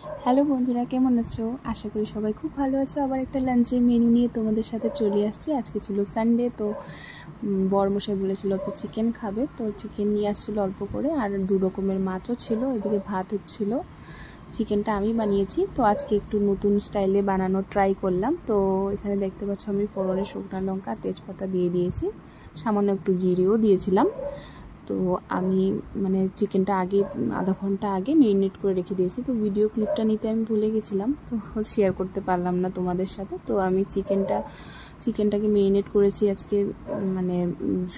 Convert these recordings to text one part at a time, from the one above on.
Hello বন্ধুরা, কেমন আছো? আশা করি সবাই খুব ভালো আছো। আবার একটা লাঞ্চের মেনু নিয়ে তোমাদের সাথে চলে আসছি। আজকে ছিল সানডে, তো বরমশাই বলেছিল কি চিকেন খাবে, তো চিকেন নিয়ে আসছিলো অল্প করে, আর 2 রকমের মাছও ছিল, এদিকে ভাত হচ্ছিল। চিকেনটা আমি বানিয়েছি, তো আজকে একটু নতুন স্টাইলে বানানো ট্রাই করলাম। তো এখানে দেখতে পাচ্ছ আমি ফোড়নে শুকনো লঙ্কা তেজপাতা দিয়ে দিয়েছি, সামান্য একটু জিরেও দিয়েছিলাম। তো আমি চিকেনটা আগে আধা ঘন্টা আগে মেরিনেট করে রেখে দিয়েছি। তো ভিডিও ক্লিপটা নিতে আমি ভুলে গেছিলাম, তো শেয়ার করতে পারলাম না তোমাদের সাথে। তো আমি চিকেনটাকে মেরিনেট করেছি আজকে,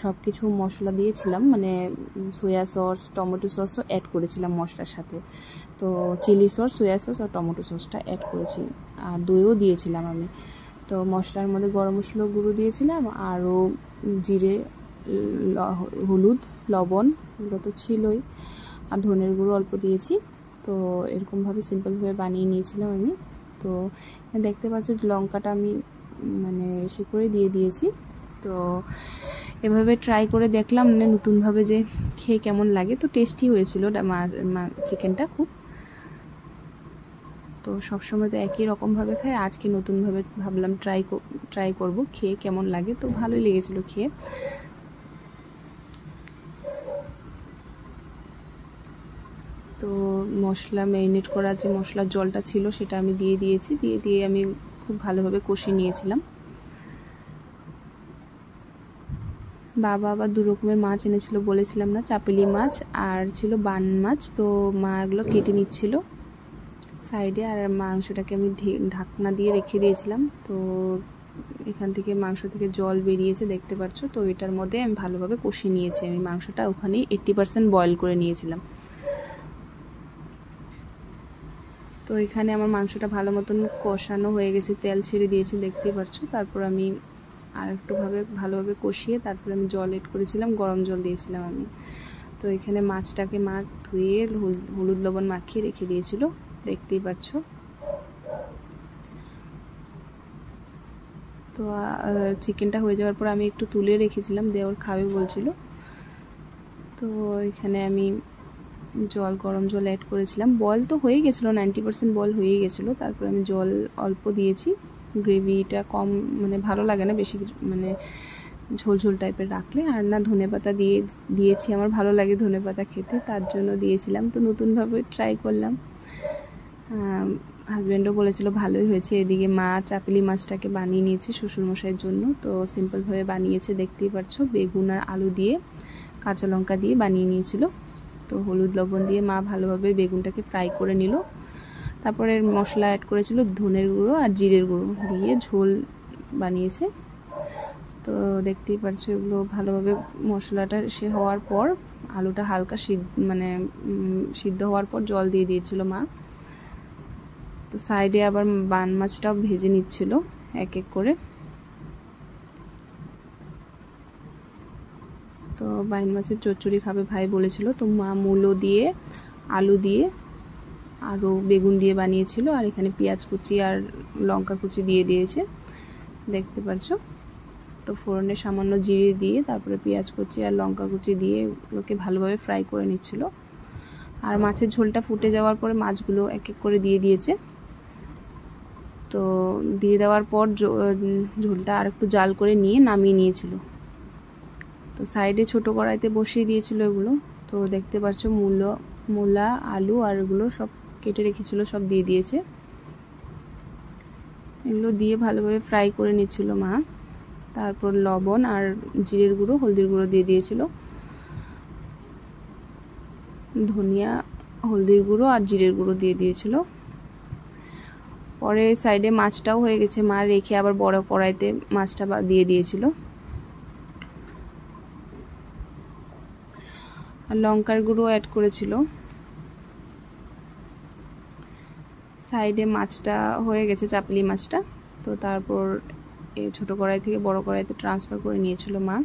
সব কিছু মশলা দিয়েছিলাম, সয়া সস টমেটো সসও অ্যাড করেছিলাম মশলার সাথে। তো চিলি সস, সয়া সস আর টমেটো সসটা অ্যাড করেছি, আর দইও দিয়েছিলাম আমি। তো মশলার মধ্যে গরম মশলা গুঁড়ো দিয়েছিলাম, আরও জিরে, হলুদ, লবণ, এগুলো তো ছিলই, আর ধনের গুঁড়ো অল্প দিয়েছি। তো এরকমভাবে সিম্পলভাবে বানিয়ে নিয়েছিলাম আমি। তো দেখতে পাচ্ছ লঙ্কাটা আমি সে করে দিয়ে দিয়েছি। তো এভাবে ট্রাই করে দেখলাম নতুনভাবে যে খেয়ে কেমন লাগে। তো টেস্টি হয়েছিল চিকেনটা খুব। তো সবসময় তো একই রকমভাবে খাই, আজকে নতুনভাবে ভাবলাম ট্রাই করব, খেয়ে কেমন লাগে। তো ভালোই লেগেছিলো খেয়ে। তো মশলা ম্যারিনেট করার যে মশলার জলটা ছিল সেটা আমি দিয়ে দিয়েছি, দিয়ে আমি খুব ভালোভাবে কষিয়ে নিয়েছিলাম। বাবা আবার 2 রকমের মাছ এনেছিল, বলেছিলাম না, চাপেলি মাছ আর ছিল বান মাছ। তো মা এগুলো কেটে নিচ্ছিল সাইডে, আর মাংসটাকে আমি ঢাকনা দিয়ে রেখে দিয়েছিলাম। তো এখান থেকে মাংস থেকে জল বেরিয়েছে দেখতে পাচ্ছ। তো এটার মধ্যে আমি ভালোভাবে কষিয়ে নিয়েছি, আমি মাংসটা ওখানেই 80% বয়েল করে নিয়েছিলাম। তো এখানে আমার মাংসটা ভালো মতন কষানো হয়ে গেছে, তেল ছেড়ে দিয়েছি দেখতেই পাচ্ছ। তারপর আমি আর একটু ভালোভাবে কষিয়ে তারপর আমি জল এড করেছিলাম, গরম জল দিয়েছিলাম আমি। তো এখানে মাছটাকে মা ধুয়ে হলুদ লবণ মাখিয়ে রেখে দিয়েছিল দেখতেই পাচ্ছ। তো চিকেনটা হয়ে যাওয়ার পর আমি একটু তুলে রেখেছিলাম, দেওয়ার খাবে বলছিল। তো এখানে আমি গরম জল অ্যাড করেছিলাম। বয়েল তো হয়ে গেছিলো, 90% বয়েল হয়ে গেছিলো। তারপর আমি জল অল্প দিয়েছি, গ্রেভিটা কম ভালো লাগে না বেশি ঝোল টাইপের রাখলে। আর না ধনেপাতা দিয়েছি, আমার ভালো লাগে ধনেপাতা খেতে, তার জন্য দিয়েছিলাম। তো নতুনভাবে ট্রাই করলাম, হাজব্যান্ডও বলেছিল ভালোই হয়েছে। এদিকে মা চাপেলি মাছটাকে বানিয়ে নিয়েছে শ্বশুরমশাইয়ের জন্য। তো সিম্পলভাবে বানিয়েছে দেখতেই পাচ্ছ, বেগুন আর আলু দিয়ে কাঁচা লঙ্কা দিয়ে বানিয়ে নিয়েছিল। তো হলুদ লবণ দিয়ে মা ভালোভাবে বেগুনটাকে ফ্রাই করে নিল। তারপরে মশলা অ্যাড করেছিল, ধনের গুঁড়ো আর জিরের গুঁড়ো দিয়ে ঝোল বানিয়েছে। তো দেখতেই পাচ্ছ এগুলো ভালোভাবে মশলাটা হওয়ার পর আলুটা হালকা সিদ্ধ হওয়ার পর জল দিয়ে দিয়েছিল মা। তো সাইডে আবার বান মাছটাও ভেজে নিচ্ছিল এক এক করে। তো বাইন মাছের চচ্চড়ি খাবে ভাই বলেছিল, তো মা মূলো দিয়ে, আলু দিয়ে, আরও বেগুন দিয়ে বানিয়েছিল। আর এখানে পেঁয়াজ কুচি আর লঙ্কা কুচি দিয়ে দিয়েছে দেখতে পাচ্ছ। তো ফোড়নে সামান্য জিরে দিয়ে তারপরে পেঁয়াজ কুচি আর লঙ্কা কুচি দিয়ে ওগুলোকে ভালোভাবে ফ্রাই করে নিচ্ছিল। আর মাছের ঝোলটা ফুটে যাওয়ার পরে মাছগুলো এক এক করে দিয়ে দিয়েছে। তো দিয়ে দেওয়ার পর ঝোলটা আর একটু জাল করে নিয়ে নামিয়ে নিয়েছিল। তো সাইডে ছোটো কড়াইতে বসিয়ে দিয়েছিল এগুলো। তো দেখতে পাচ্ছ মূলা, আলু আর এগুলো সব কেটে রেখেছিল, সব দিয়ে দিয়েছে। এগুলো দিয়ে ভালোভাবে ফ্রাই করে নিচ্ছিল মা। তারপর লবণ আর জিরের গুঁড়ো, হলদির গুঁড়ো দিয়ে দিয়েছিল, ধনিয়া, হলদির গুঁড়ো আর জিরের গুঁড়ো দিয়ে দিয়েছিল। পরে সাইডে মাছটাও হয়ে গেছে, মা রেখে আবার বড় কড়াইতে মাছটা দিয়ে দিয়েছিল। আর লঙ্কার গুঁড়ো অ্যাড করেছিল। সাইডে মাছটা হয়ে গেছে, চাপলি মাছটা। তো তারপর এই ছোটো কড়াই থেকে বড় কড়াইতে ট্রান্সফার করে নিয়েছিল মা।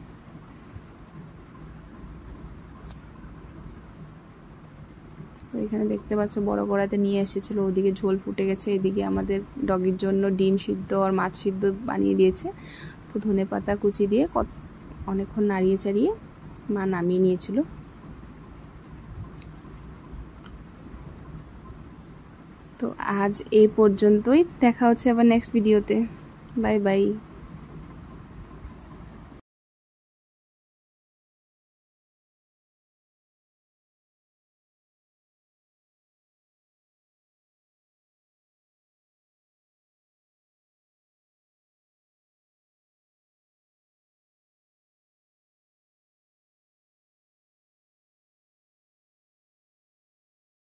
তো এখানে দেখতে পাচ্ছ বড় কড়াইতে নিয়ে এসেছিলো, ওদিকে ঝোল ফুটে গেছে, এদিকে আমাদের ডগির জন্য ডিম সিদ্ধ আর মাছ সিদ্ধ বানিয়ে দিয়েছে। তো ধনেপাতা কুচি দিয়ে অনেকক্ষণ নাড়িয়ে চাড়িয়ে মা নামিয়ে নিয়েছিল। তো আজ এই পর্যন্তই, দেখা হচ্ছে আবার নেক্সট ভিডিওতে। Bye bye.